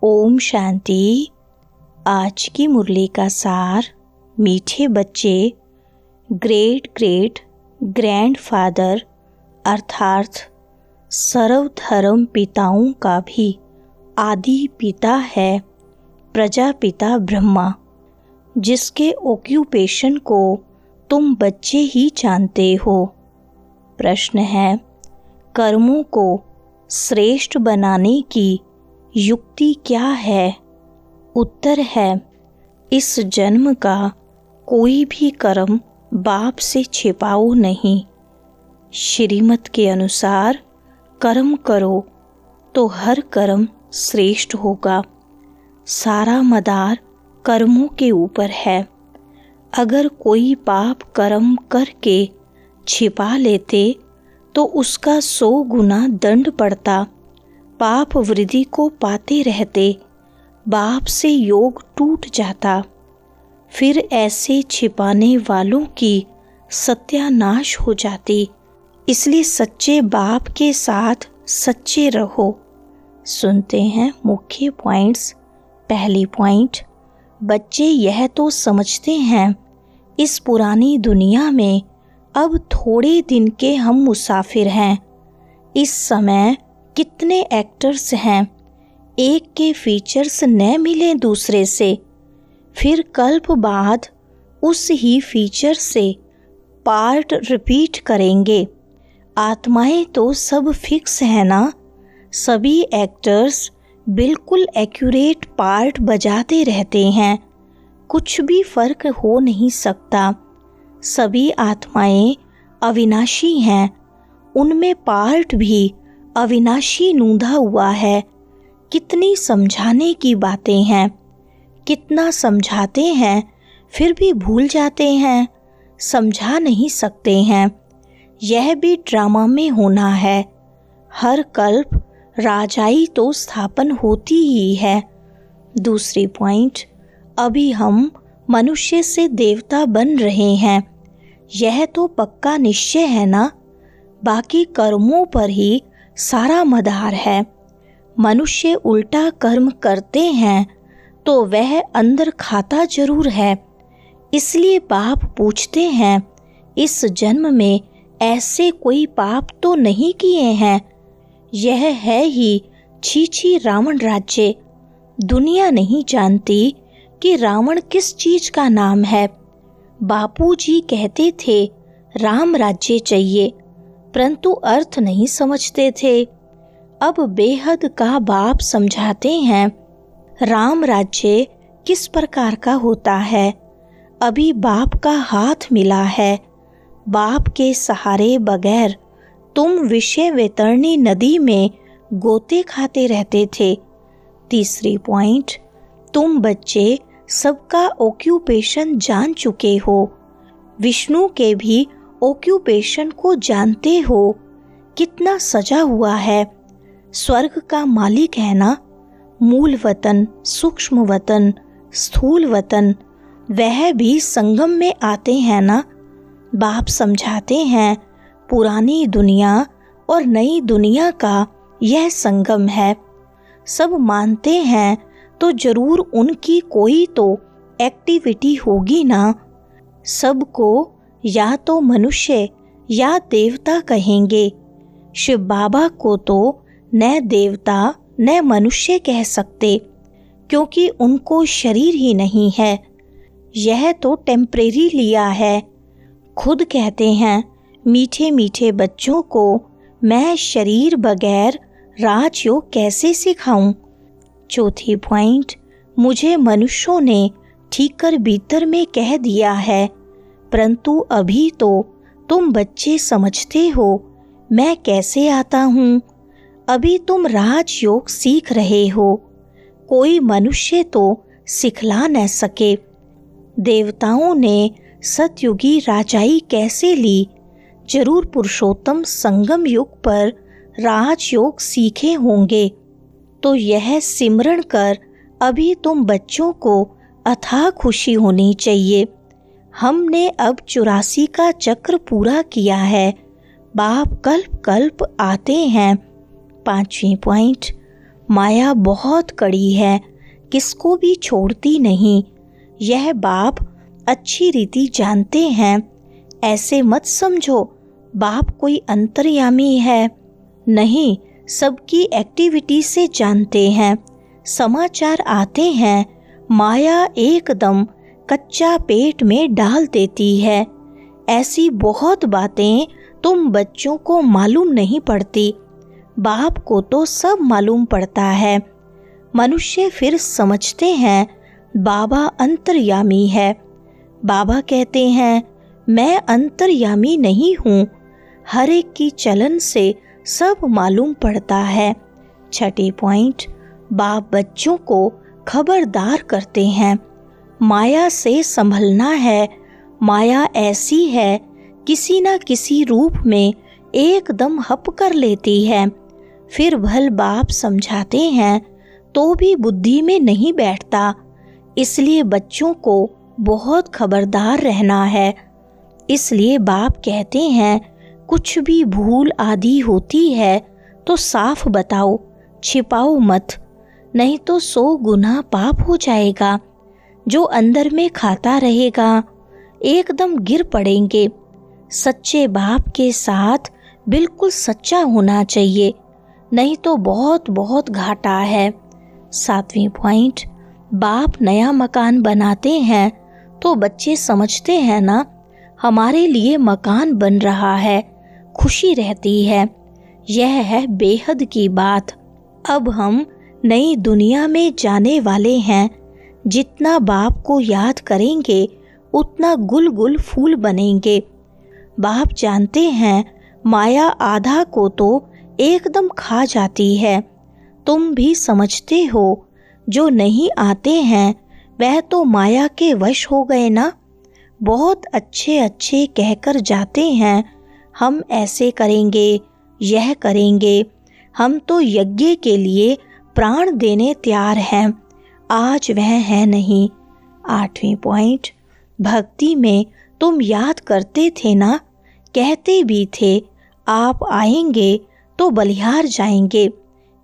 ओम शांति। आज की मुरली का सार। मीठे बच्चे, ग्रेट ग्रेट ग्रैंडफादर अर्थात सर्वधर्म पिताओं का भी आदि पिता है प्रजापिता ब्रह्मा, जिसके ऑक्यूपेशन को तुम बच्चे ही जानते हो। प्रश्न है, कर्मों को श्रेष्ठ बनाने की युक्ति क्या है? उत्तर है, इस जन्म का कोई भी कर्म बाप से छिपाओ नहीं। श्रीमत के अनुसार कर्म करो तो हर कर्म श्रेष्ठ होगा। सारा मदार कर्मों के ऊपर है। अगर कोई पाप कर्म करके छिपा लेते तो उसका 100 गुना दंड पड़ता। पाप वृद्धि को पाते रहते, बाप से योग टूट जाता। फिर ऐसे छिपाने वालों की सत्यानाश हो जाती। इसलिए सच्चे बाप के साथ सच्चे रहो। सुनते हैं मुख्य पॉइंट्स। पहली पॉइंट, बच्चे यह तो समझते हैं इस पुरानी दुनिया में अब थोड़े दिन के हम मुसाफिर हैं। इस समय कितने एक्टर्स हैं, एक के फीचर्स न मिले दूसरे से, फिर कल्प बाद उस ही फीचर से पार्ट रिपीट करेंगे। आत्माएं तो सब फिक्स है ना। सभी एक्टर्स बिल्कुल एक्यूरेट पार्ट बजाते रहते हैं, कुछ भी फर्क हो नहीं सकता। सभी आत्माएं अविनाशी हैं, उनमें पार्ट भी अविनाशी नूंधा हुआ है। कितनी समझाने की बातें हैं, कितना समझाते हैं फिर भी भूल जाते हैं, समझा नहीं सकते हैं। यह भी ड्रामा में होना है। हर कल्प राजाई तो स्थापन होती ही है। दूसरी पॉइंट, अभी हम मनुष्य से देवता बन रहे हैं, यह तो पक्का निश्चय है ना। बाकी कर्मों पर ही सारा मदार है। मनुष्य उल्टा कर्म करते हैं तो वह अंदर खाता जरूर है। इसलिए बाप पूछते हैं, इस जन्म में ऐसे कोई पाप तो नहीं किए हैं? यह है ही छी रावण राज्य। दुनिया नहीं जानती कि रावण किस चीज का नाम है। बापूजी कहते थे राम राज्य चाहिए, परंतु अर्थ नहीं समझते थे। अब बेहद का बाप समझाते हैं राम राज्य किस प्रकार का होता है। अभी बाप का हाथ मिला है। बाप के सहारे बगैर तुम विषय वैतरणी नदी में गोते खाते रहते थे। तीसरी पॉइंट, तुम बच्चे सबका ऑक्यूपेशन जान चुके हो। विष्णु के भी ऑक्यूपेशन को जानते हो। कितना सजा हुआ है। स्वर्ग का मालिक है ना। मूल वतन, सूक्ष्म वतन, स्थूल वतन, वह भी संगम में आते हैं ना। बाप समझाते हैं पुरानी दुनिया और नई दुनिया का यह संगम है। सब मानते हैं तो जरूर उनकी कोई तो एक्टिविटी होगी ना। सबको या तो मनुष्य या देवता कहेंगे। शिव बाबा को तो न देवता न मनुष्य कह सकते, क्योंकि उनको शरीर ही नहीं है। यह तो टेम्परेरी लिया है। खुद कहते हैं, मीठे मीठे बच्चों को मैं शरीर बगैर राजयोग कैसे सिखाऊं। चौथी पॉइंट, मुझे मनुष्यों ने ठीकर भीतर में कह दिया है, परंतु अभी तो तुम बच्चे समझते हो मैं कैसे आता हूँ। अभी तुम राजयोग सीख रहे हो, कोई मनुष्य तो सिखला न सके। देवताओं ने सतयुगी राजाई कैसे ली? जरूर पुरुषोत्तम संगम युग पर राजयोग सीखे होंगे। तो यह सिमरण कर अभी तुम बच्चों को अथाह खुशी होनी चाहिए। हमने अब 84 का चक्र पूरा किया है। बाप कल्प कल्प आते हैं। 5वीं पॉइंट, माया बहुत कड़ी है, किसको भी छोड़ती नहीं। यह बाप अच्छी रीति जानते हैं। ऐसे मत समझो बाप कोई अंतर्यामी है, नहीं, सबकी एक्टिविटी से जानते हैं। समाचार आते हैं, माया एकदम कच्चा पेट में डाल देती है। ऐसी बहुत बातें तुम बच्चों को मालूम नहीं पड़ती, बाप को तो सब मालूम पड़ता है। मनुष्य फिर समझते हैं बाबा अंतर्यामी है। बाबा कहते हैं मैं अंतर्यामी नहीं हूँ, हर एक की चलन से सब मालूम पड़ता है। छठी पॉइंट, बाप बच्चों को खबरदार करते हैं, माया से संभलना है। माया ऐसी है, किसी न किसी रूप में एकदम हप कर लेती है। फिर भल बाप समझाते हैं तो भी बुद्धि में नहीं बैठता, इसलिए बच्चों को बहुत खबरदार रहना है। इसलिए बाप कहते हैं कुछ भी भूल आदि होती है तो साफ बताओ, छिपाओ मत, नहीं तो 100 गुना पाप हो जाएगा। जो अंदर में खाता रहेगा एकदम गिर पड़ेंगे। सच्चे बाप के साथ बिल्कुल सच्चा होना चाहिए, नहीं तो बहुत बहुत घाटा है। 7वीं पॉइंट, बाप नया मकान बनाते हैं तो बच्चे समझते हैं ना हमारे लिए मकान बन रहा है, खुशी रहती है। यह है बेहद की बात। अब हम नई दुनिया में जाने वाले हैं। जितना बाप को याद करेंगे उतना गुल गुल फूल बनेंगे। बाप जानते हैं माया आधा को तो एकदम खा जाती है। तुम भी समझते हो जो नहीं आते हैं वह तो माया के वश हो गए ना। बहुत अच्छे अच्छे कहकर जाते हैं हम ऐसे करेंगे, यह करेंगे, हम तो यज्ञ के लिए प्राण देने तैयार हैं। आज वह है नहीं। 8वीं पॉइंट, भक्ति में तुम याद करते थे ना, कहते भी थे आप आएंगे तो बलिहार जाएंगे।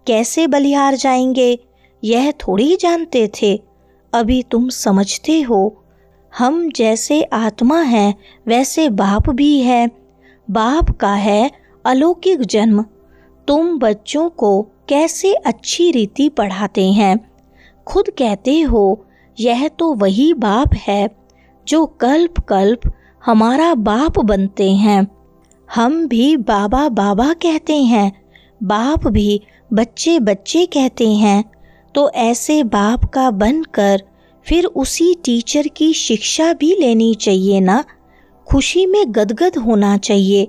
कैसे बलिहार जाएंगे यह थोड़ी जानते थे। अभी तुम समझते हो हम जैसे आत्मा हैं वैसे बाप भी है। बाप का है अलौकिक जन्म। तुम बच्चों को कैसे अच्छी रीति पढ़ाते हैं। खुद कहते हो यह तो वही बाप है जो कल्प कल्प हमारा बाप बनते हैं। हम भी बाबा बाबा कहते हैं, बाप भी बच्चे बच्चे कहते हैं। तो ऐसे बाप का बनकर फिर उसी टीचर की शिक्षा भी लेनी चाहिए ना, खुशी में गदगद होना चाहिए।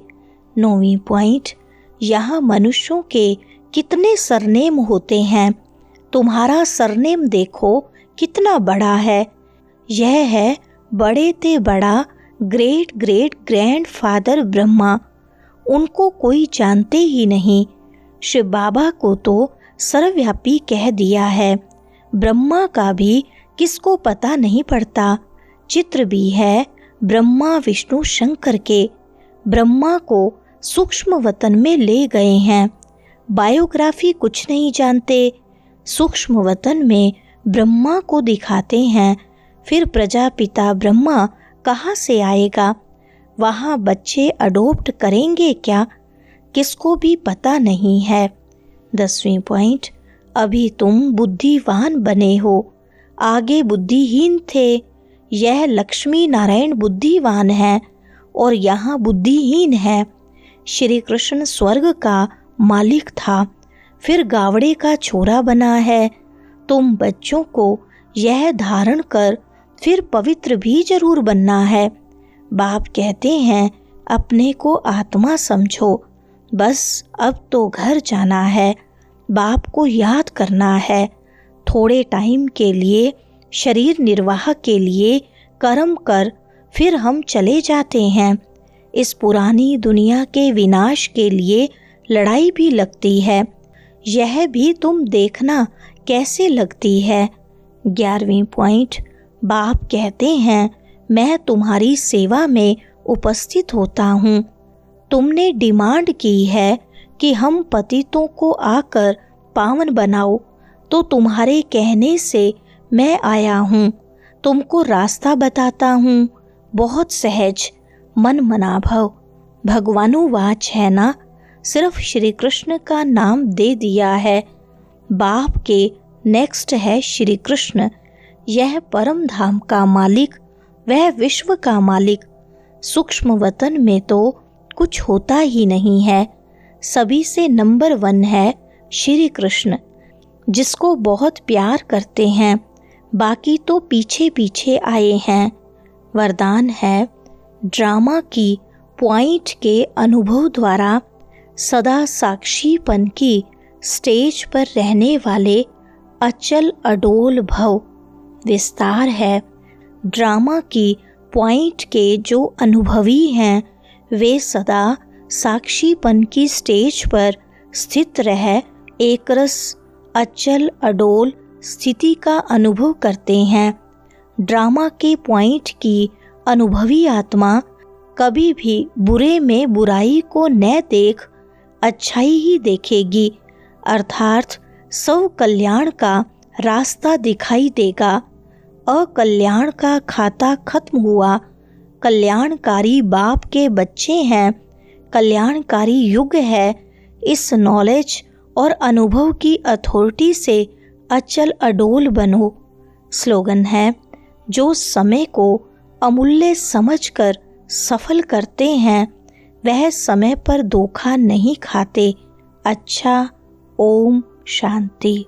9वीं पॉइंट, यहाँ मनुष्यों के कितने सरनेम होते हैं। तुम्हारा सरनेम देखो कितना बड़ा है। यह है बड़े ते बड़ा great great grand father Brahma. उनको कोई जानते ही नहीं। शिव बाबा को तो सर्वव्यापी कह दिया है। ब्रह्मा का भी किसको पता नहीं पड़ता। चित्र भी है ब्रह्मा विष्णु शंकर के। ब्रह्मा को सूक्ष्म वतन में ले गए हैं। बायोग्राफी कुछ नहीं जानते। सूक्ष्म वतन में ब्रह्मा को दिखाते हैं। फिर प्रजापिता ब्रह्मा कहाँ से आएगा, वहाँ बच्चे अडोप्ट करेंगे क्या, किसको भी पता नहीं है। 10वीं पॉइंट, अभी तुम बुद्धिवान बने हो, आगे बुद्धिहीन थे। यह लक्ष्मी नारायण बुद्धिवान है और यहाँ बुद्धिहीन है। श्री कृष्ण स्वर्ग का मालिक था, फिर गावड़े का छोरा बना है। तुम बच्चों को यह धारण कर फिर पवित्र भी जरूर बनना है। बाप कहते हैं अपने को आत्मा समझो, बस अब तो घर जाना है। बाप को याद करना है। थोड़े टाइम के लिए शरीर निर्वाह के लिए कर्म कर फिर हम चले जाते हैं। इस पुरानी दुनिया के विनाश के लिए लड़ाई भी लगती है। यह भी तुम देखना कैसे लगती है। 11वीं पॉइंट, बाप कहते हैं मैं तुम्हारी सेवा में उपस्थित होता हूँ। तुमने डिमांड की है कि हम पतितों को आकर पावन बनाओ, तो तुम्हारे कहने से मैं आया हूँ, तुमको रास्ता बताता हूँ, बहुत सहज मन मनाभव। भगवानुवाच है ना, सिर्फ श्री कृष्ण का नाम दे दिया है। बाप के नेक्स्ट है श्री कृष्ण, यह परम धाम का मालिक, वह विश्व का मालिक। सूक्ष्म वतन में तो कुछ होता ही नहीं है, सभी से नंबर 1 है श्री कृष्ण, जिसको बहुत प्यार करते हैं, बाकी तो पीछे पीछे आए हैं। वरदान है, ड्रामा की पॉइंट के अनुभव द्वारा सदा साक्षीपन की स्टेज पर रहने वाले अचल अडोल भव। विस्तार है, ड्रामा की पॉइंट के जो अनुभवी हैं वे सदा साक्षीपन की स्टेज पर स्थित रह एकरस अचल अडोल स्थिति का अनुभव करते हैं। ड्रामा के पॉइंट की अनुभवी आत्मा कभी भी बुरे में बुराई को न देख अच्छाई ही देखेगी, अर्थात सब कल्याण का रास्ता दिखाई देगा। अकल्याण का खाता खत्म हुआ, कल्याणकारी बाप के बच्चे हैं, कल्याणकारी युग है। इस नॉलेज और अनुभव की अथॉरिटी से अचल अडोल बनो। स्लोगन है, जो समय को अमूल्य समझकर सफल करते हैं वह समय पर धोखा नहीं खाते। अच्छा, ओम शांति।